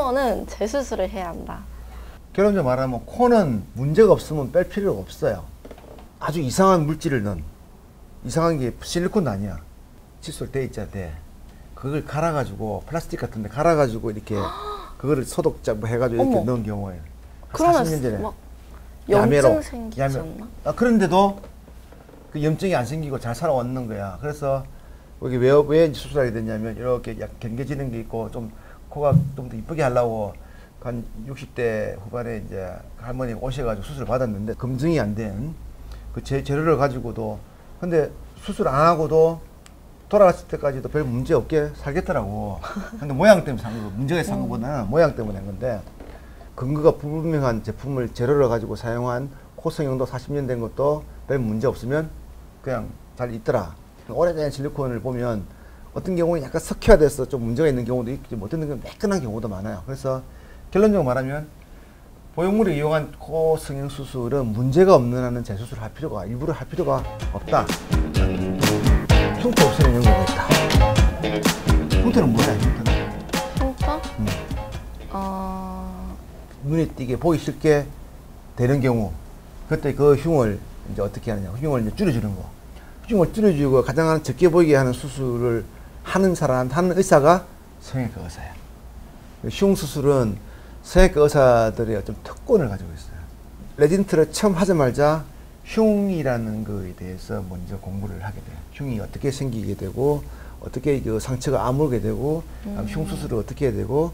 번은 재수술을 해야 한다. 결론적으로 말하면 코는 문제가 없으면 뺄 필요가 없어요. 아주 이상한 물질을 넣은, 이상한 게 실리콘도 아니야. 칫솔 돼 있잖아, 돼. 그걸 갈아가지고 플라스틱 같은데 갈아가지고 이렇게 그거를 소독자 뭐 해가지고 이렇게 넣은 경우에 그러면 40년 전에 막 염증 생기지 않나? 그런데도 그 염증이 안 생기고 잘 살아왔는 거야. 그래서 여기 왜 수술하게 됐냐면 이렇게 약 경계지는 게 있고 좀 코가 좀 더 이쁘게 하려고 한 60대 후반에 이제 할머니 오셔가지고 수술을 받았는데 검증이 안 된 그 재료를 가지고도 근데 수술 안 하고도 돌아갔을 때까지도 별 문제 없게 살겠더라고. 근데 모양 때문에 산 거고 문제가 산 거보다는 모양 때문에 한 건데 근거가 불분명한 제품을 재료를 가지고 사용한 코 성형도 40년 된 것도 별 문제 없으면 그냥 잘 있더라. 오래된 실리콘을 보면 어떤 경우는 약간 석회화돼서 좀 문제가 있는 경우도 있고 어떤 경우는 매끈한 경우도 많아요. 그래서 결론적으로 말하면 보형물을 이용한 코 성형 수술은 문제가 없는 한은 재수술을 할 필요가 일부러 할 필요가 없다. 흉터 없애는 연구가 있다. 흉터는 뭐야? 흉터는? 흉터? 눈에 띄게 보기 쉽게 되는 경우 그때 그 흉을 이제 어떻게 하느냐 흉을 이제 줄여주는 거 흉을 줄여주고 가장 적게 보이게 하는 수술을 하는 의사가 성형외과 의사야. 흉 수술은 성형외과 의사들의 어떤 특권을 가지고 있어요. 레진트를 처음 하자마자 흉이라는 거에 대해서 먼저 공부를 하게 돼요. 흉이 어떻게 생기게 되고 어떻게 그 상처가 아물게 되고 흉 수술을 어떻게 해야 되고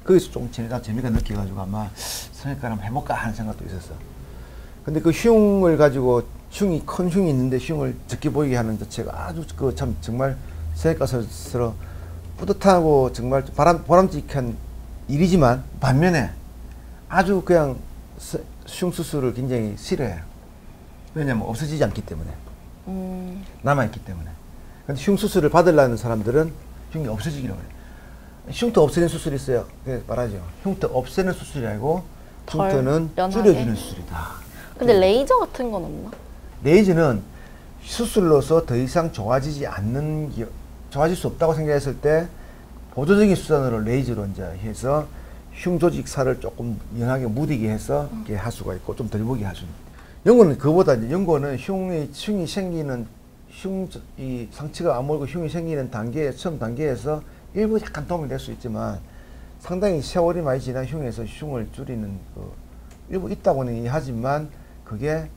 거기서 좀 재미가 느껴가지고 아마 성형외과를 한번 해볼까 하는 생각도 있었어. 근데 그 흉을 가지고 큰 흉이 있는데 흉을 적게 보이게 하는 자체가 아주 그 참 정말 성형외과에서 뿌듯하고 정말 보람직한 일이지만 반면에 아주 그냥 흉 수술을 굉장히 싫어해요. 왜냐면 없어지지 않기 때문에 남아있기 때문에. 근데 흉 수술을 받으려는 사람들은 흉이 없어지기로 해요. 흉터 없애는 수술이 있어요. 그래서 말하죠. 흉터 없애는 수술이 아니고 흉터는 줄여주는 수술이다. 근데 레이저 같은 건 없나? 레이저는 수술로서 더 이상 좋아지지 수 없다고 생각했을 때 보조적인 수단으로 레이저로 이제 해서 흉 조직 살을 조금 연하게 무디게 해서 이렇게 할 수가 있고 좀 덜 보게 하죠. 연고는 그보다 이제 연고는 흉이 생기는 이 상처가 아물고 흉이 생기는 처음 단계에서 일부 약간 도움이 될 수 있지만 상당히 세월이 많이 지난 흉에서 흉을 줄이는 일부 있다고는 하지만 그게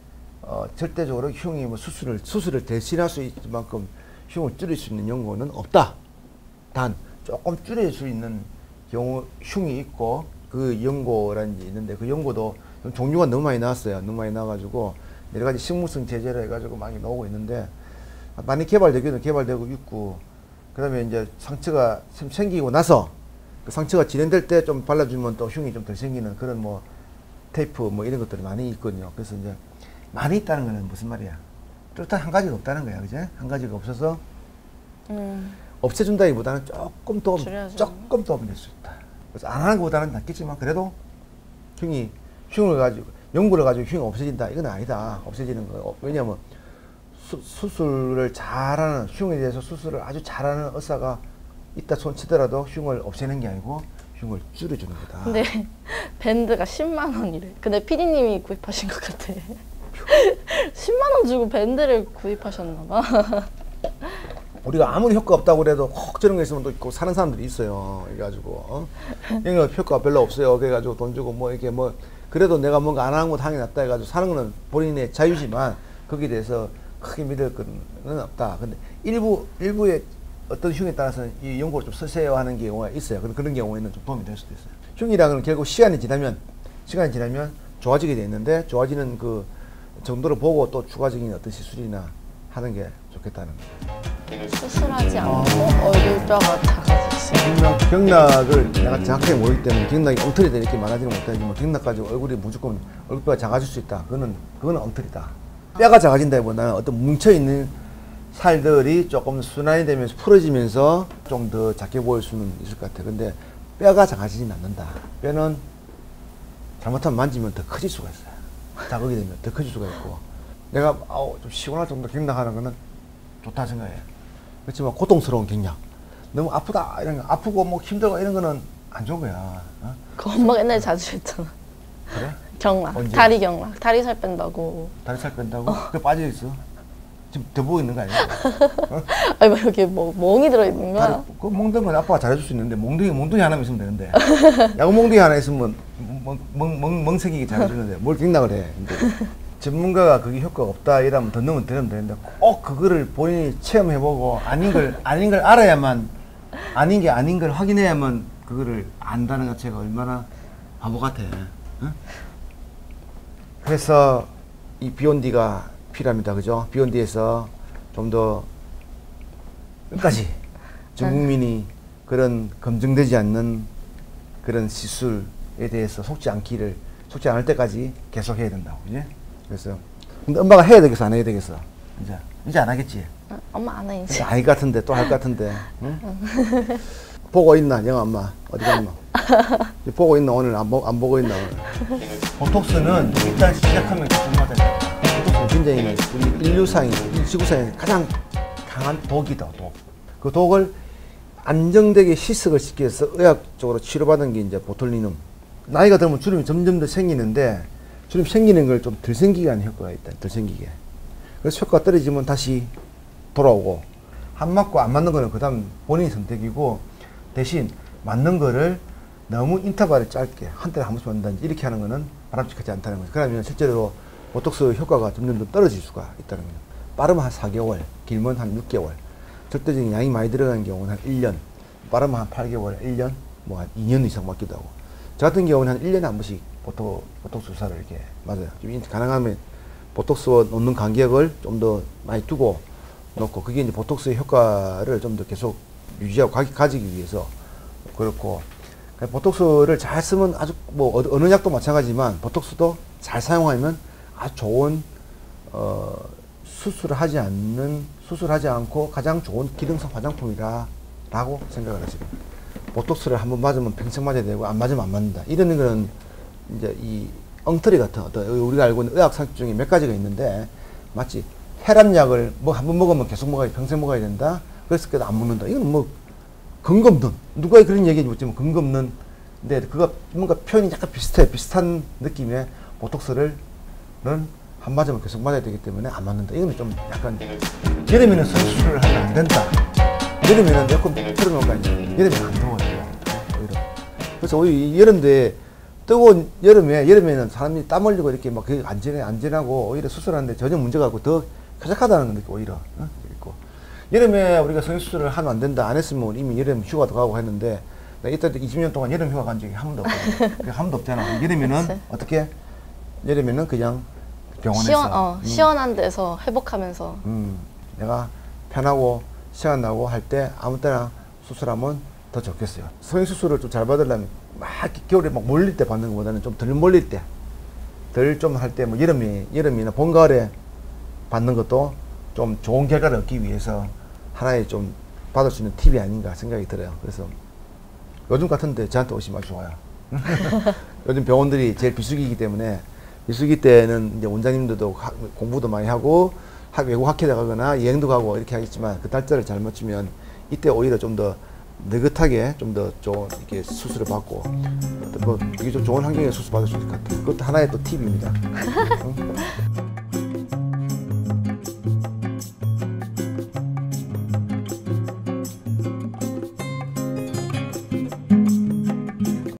절대적으로 흉이 뭐 수술을 대신할 수 있을 만큼 흉을 줄일 수 있는 연고는 없다. 단 조금 줄일 수 있는 경우 흉이 있고 그 연고라는 게 있는데 그 연고도 종류가 너무 많이 나왔어요. 너무 많이 나와가지고 여러 가지 식물성 제재를 해가지고 많이 나오고 있는데 많이 개발되기는 개발되고 있고 그다음에 이제 상처가 생기고 나서 그 상처가 진행될 때 좀 발라주면 또 흉이 좀 덜 생기는 그런 뭐 테이프 뭐 이런 것들이 많이 있거든요. 그래서 이제 많이 있다는 거는 무슨 말이야? 뚜렷한 한 가지가 없다는 거야, 그제? 한 가지가 없어서 없애준다기보다는 조금 도움 될 수 있다. 그래서 안 하는 것보다는 낫겠지만 그래도 흉을 가지고 연구를 가지고 흉이 없어진다 이건 아니다. 없어지는 거. 왜냐하면 수술을 잘하는 흉에 대해서 수술을 아주 잘하는 의사가 있다 손치더라도 흉을 없애는 게 아니고 흉을 줄여주는 거다. 근데 밴드가 10만 원이래. 근데 PD님이 구입하신 것 같아. 10만 원 주고 밴드를 구입하셨나 봐. 우리가 아무리 효과 없다고 그래도 혹 저런 거 있으면 또 있고 사는 사람들이 있어요. 그래가지고 이거 효과가 별로 없어요. 그래가지고 돈 주고 뭐 이렇게 뭐 그래도 내가 뭔가 안 하는 거 당연히 낫다 해가지고 사는 거는 본인의 자유지만 거기에 대해서 크게 믿을 건 없다. 근데 일부의 어떤 흉에 따라서는 이 연고를 좀 쓰세요 하는 경우가 있어요. 그런 경우에는 좀 도움이 될 수도 있어요. 흉이랑은 결국 시간이 지나면 좋아지게 돼 있는데 좋아지는 그 정도를 보고 또 추가적인 어떤 시술이나 하는 게 좋겠다는 거예요. 수술하지 않고 얼굴뼈가 작아졌어요. 경락을 내가 정확하게 모르기 때문에 경락이 엉터리 이렇게 말하지는 못하지만 경락 가지고 얼굴이 무조건 얼굴뼈가 작아질 수 있다. 그거는 엉터리다. 뼈가 작아진다기보다는 어떤 뭉쳐있는 살들이 조금 순환이 되면서 풀어지면서 좀 더 작게 보일 수는 있을 것 같아. 근데 뼈가 작아지진 않는다. 뼈는 잘못하면 만지면 더 커질 수가 있어요. 자극이 되면 더 커질 수가 있고 내가 좀 시원할 정도 경락하는 거는 좋다 생각해. 그렇지만 고통스러운 경락 너무 아프다 이런 거, 아프고 뭐 힘들고 이런 거는 안 좋은 거야. 어? 그 엄마가 옛날에 자주 했잖아. 그래? 경락, 언제? 다리 경락, 다리 살 뺀다고. 다리 살 뺀다고? 그게 빠져 있어. 지금 더 보고 있는 거 아니야? 어? 아니 뭐 여기 뭐 멍이 들어 있는 거야? 그 몽둥이 건 아빠가 잘해줄 수 있는데 몽둥이 하나만 있으면 되는데 야구 몽둥이 하나 있으면 멍석이게 잘해주는데 뭘 생각을 해. 근데 전문가가 그게 효과가 없다 이러면 더 넣으면 되는데 꼭 그거를 본인이 체험해보고 아닌 걸 알아야만 아닌 게 아닌 걸 확인해야만 그거를 안다는 것 자체가 얼마나 바보 같아. 응? 그래서 이 비욘디가 필요합니다. 그죠? 비욘디에서 좀 더 끝까지 전 국민이 그런 검증되지 않는 그런 시술에 대해서 속지 않을 때까지 계속 해야 된다고. 그지? 그래서 근데 엄마가 해야 되겠어, 안 해야 되겠어? 이제 안 하겠지? 엄마 안 해 이제. 아닐 것 같은데 또 할 것 같은데. 응? 보고 있나 영아 엄마 어디 갔나? 보고 있나 오늘 안 보고 있나 오늘? 보톡스는 일단 시작하면 계속 맞아야 돼. 보톡스는 굉장히 우리 인류상에 지구상에 가장 강한 독이다. 독. 그 독을 안정되게 희석을 시켜서 의학적으로 치료받은 게 이제 보툴리눔. 나이가 들면 주름이 점점 더 생기는데 주름 생기는 걸 좀 덜 생기게 하는 효과가 있다. 덜 생기게. 그래서 효과가 떨어지면 다시 돌아오고 안 맞고 안 맞는 거는 그다음 본인의 선택이고 대신 맞는 거를 너무 인터벌을 짧게 한 달에 한 번씩 맞는다든지 이렇게 하는 거는 바람직하지 않다는 거죠. 그러면 실제로 보톡스 효과가 점점 더 떨어질 수가 있다는 거죠. 빠르면 한 4개월, 길면 한 6개월. 절대적인 양이 많이 들어가는 경우는 한 1년, 빠르면 한 8개월, 1년, 뭐 한 2년 이상 맞기도 하고. 저 같은 경우는 한 1년에 한 번씩 보톡스 주사를 이렇게 맞아요. 좀 가능하면 보톡스와 놓는 간격을 좀 더 많이 두고 놓고 그게 이제 보톡스의 효과를 좀 더 계속 유지하고 가지기 위해서 그렇고 보톡스를 잘 쓰면 아주 뭐 어느 약도 마찬가지지만 보톡스도 잘 사용하면 아주 좋은 수술하지 않고 가장 좋은 기능성 화장품이라고 생각을 하시고 보톡스를 한번 맞으면 평생 맞아야 되고 안 맞으면 안 맞는다 이런 거는 이제 이 엉터리 같은 어떤 우리가 알고 있는 의학 상식 중에 몇 가지가 있는데 마치 혈압약을 뭐 한 번 먹으면 계속 먹어야 평생 먹어야 된다 그랬을 때도 안 먹는다 이건 뭐 근거 없는 누가 그런 얘기 못지만 근거 없는 근데 그거 뭔가 표현이 약간 비슷한 느낌의 보톡스를 한 맞으면 계속 맞아야 되기 때문에 안 맞는다. 이건 좀 약간 여름에는 수술을 하면 안 된다. 여름에는 에어컨 틀어놓을 거 아니에요. 여름에는 안 더워요. 오히려. 그래서 오히려 여름에 뜨거운 여름에는 사람이 땀 흘리고 이렇게 막 그게 안전하고 오히려 수술하는데 전혀 문제가 없고 더 쾌적하다는 거 오히려 있고. 여름에 우리가 성형수술을 하면 안 된다. 안 했으면 이미 여름 휴가도 가고 했는데 나 이때 20년 동안 여름 휴가 간 적이 한 번도 없거든. 한 번도 없잖아. 여름에는 그치. 어떻게? 여름에는 그냥 병원에서 시원한 데서 회복하면서 내가 편하고 시원하고 할 때 아무 때나 수술하면 더 좋겠어요. 성형수술을 좀 잘 받으려면 막 겨울에 막 몰릴 때 받는 것보다는 좀 덜 몰릴 때 덜 좀 할 때 뭐 여름이나 봄 가을에 받는 것도 좀 좋은 결과를 얻기 위해서 하나의 좀 받을 수 있는 팁이 아닌가 생각이 들어요. 그래서 요즘 같은데 저한테 오시면 아주 좋아요. 요즘 병원들이 제일 비수기이기 때문에 비수기 때는 이제 원장님들도 공부도 많이 하고 외국 학회에 가거나 여행도 가고 이렇게 하겠지만 그 날짜를 잘 맞추면 이때 오히려 좀 더 느긋하게 좀 더 좋은 이렇게 수술을 받고 뭐 이게 좀 좋은 환경에서 수술 받을 수 있을 것 같아요. 그것도 하나의 또 팁입니다. 응?